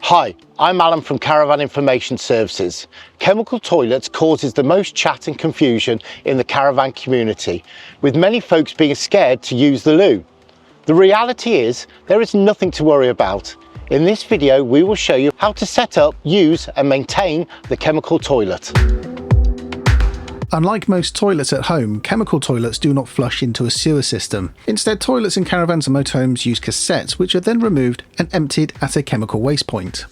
Hi, I'm Alan from Caravan Information Services. Chemical toilets causes the most chat and confusion in the caravan community, with many folks being scared to use the loo. The reality is, there is nothing to worry about. In this video, we will show you how to set up, use and maintain the chemical toilet. Unlike most toilets at home, chemical toilets do not flush into a sewer system. Instead, toilets in caravans and motorhomes use cassettes, which are then removed and emptied at a chemical waste point.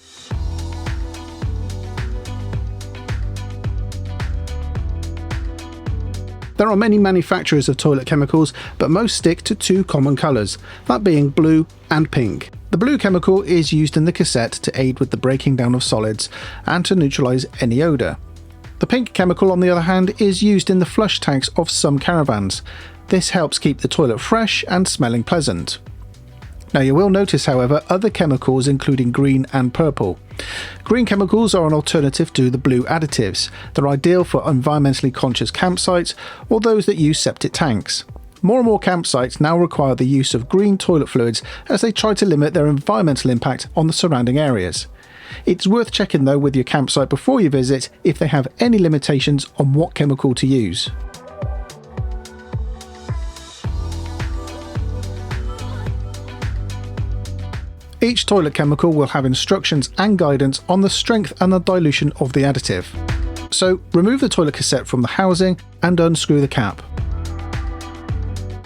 There are many manufacturers of toilet chemicals, but most stick to two common colours, that being blue and pink. The blue chemical is used in the cassette to aid with the breaking down of solids and to neutralise any odour. The pink chemical, on the other hand, is used in the flush tanks of some caravans. This helps keep the toilet fresh and smelling pleasant. Now you will notice, however, other chemicals including green and purple. Green chemicals are an alternative to the blue additives. They're ideal for environmentally conscious campsites or those that use septic tanks. More and more campsites now require the use of green toilet fluids as they try to limit their environmental impact on the surrounding areas. It's worth checking though with your campsite before you visit if they have any limitations on what chemical to use. Each toilet chemical will have instructions and guidance on the strength and the dilution of the additive. So remove the toilet cassette from the housing and unscrew the cap.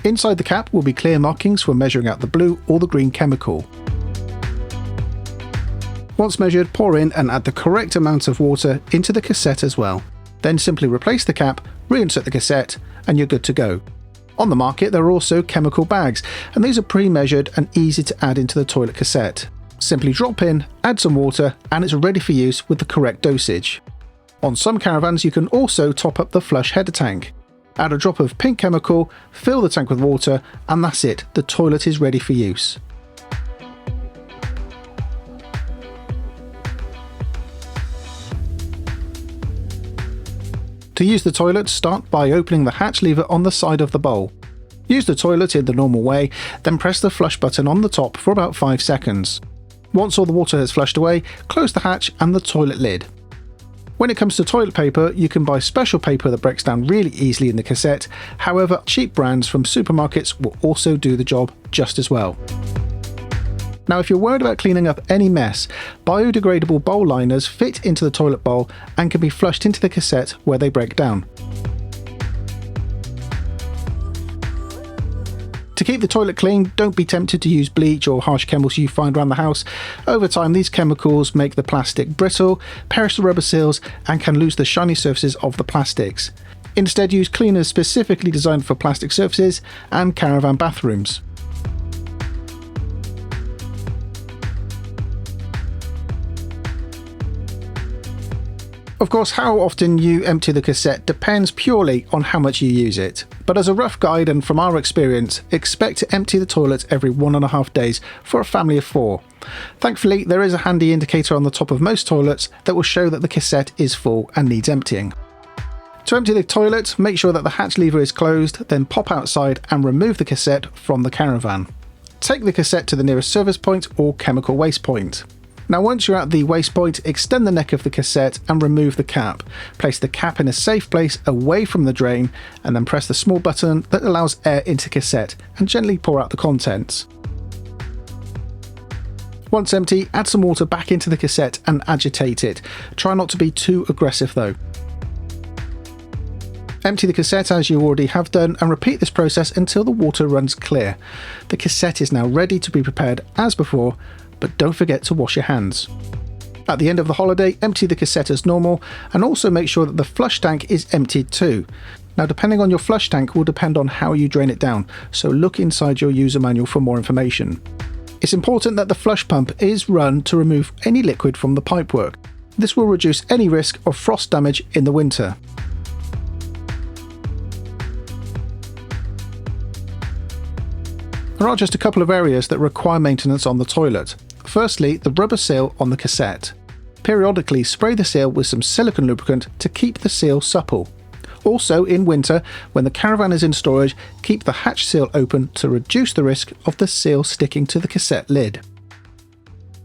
Inside the cap will be clear markings for measuring out the blue or the green chemical. Once measured, pour in and add the correct amount of water into the cassette as well. Then simply replace the cap, reinsert the cassette, and you're good to go. On the market there are also chemical bags, and these are pre-measured and easy to add into the toilet cassette. Simply drop in, add some water, and it's ready for use with the correct dosage. On some caravans you can also top up the flush header tank. Add a drop of pink chemical, fill the tank with water, and that's it, the toilet is ready for use. To use the toilet, start by opening the hatch lever on the side of the bowl. Use the toilet in the normal way, then press the flush button on the top for about 5 seconds. Once all the water has flushed away, close the hatch and the toilet lid. When it comes to toilet paper, you can buy special paper that breaks down really easily in the cassette. However, cheap brands from supermarkets will also do the job just as well. Now, if you're worried about cleaning up any mess, biodegradable bowl liners fit into the toilet bowl and can be flushed into the cassette where they break down. To keep the toilet clean, don't be tempted to use bleach or harsh chemicals you find around the house. Over time, these chemicals make the plastic brittle, perish the rubber seals, and can lose the shiny surfaces of the plastics. Instead, use cleaners specifically designed for plastic surfaces and caravan bathrooms. Of course, how often you empty the cassette depends purely on how much you use it. But as a rough guide and from our experience, expect to empty the toilet every 1.5 days for a family of 4. Thankfully, there is a handy indicator on the top of most toilets that will show that the cassette is full and needs emptying. To empty the toilet, make sure that the hatch lever is closed, then pop outside and remove the cassette from the caravan. Take the cassette to the nearest service point or chemical waste point. Now once you're at the waste point, extend the neck of the cassette and remove the cap. Place the cap in a safe place away from the drain and then press the small button that allows air into cassette and gently pour out the contents. Once empty, add some water back into the cassette and agitate it. Try not to be too aggressive though. Empty the cassette as you already have done and repeat this process until the water runs clear. The cassette is now ready to be prepared as before, but don't forget to wash your hands. At the end of the holiday, empty the cassette as normal and also make sure that the flush tank is emptied too. Now, depending on your flush tank will depend on how you drain it down, so look inside your user manual for more information. It's important that the flush pump is run to remove any liquid from the pipework. This will reduce any risk of frost damage in the winter. There are just a couple of areas that require maintenance on the toilet. Firstly, the rubber seal on the cassette. Periodically spray the seal with some silicone lubricant to keep the seal supple. Also, in winter, when the caravan is in storage, keep the hatch seal open to reduce the risk of the seal sticking to the cassette lid.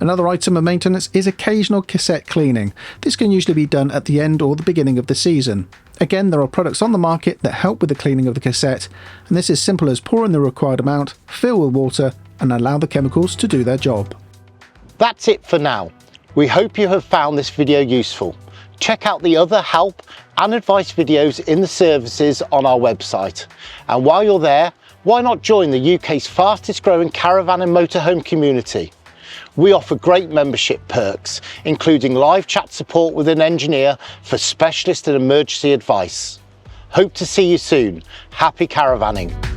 Another item of maintenance is occasional cassette cleaning. This can usually be done at the end or the beginning of the season. Again, there are products on the market that help with the cleaning of the cassette, and this is simple as pour in the required amount, fill with water, and allow the chemicals to do their job. That's it for now. We hope you have found this video useful. Check out the other help and advice videos in the services on our website. And while you're there, why not join the UK's fastest growing caravan and motorhome community? We offer great membership perks, including live chat support with an engineer for specialist and emergency advice. Hope to see you soon. Happy caravanning.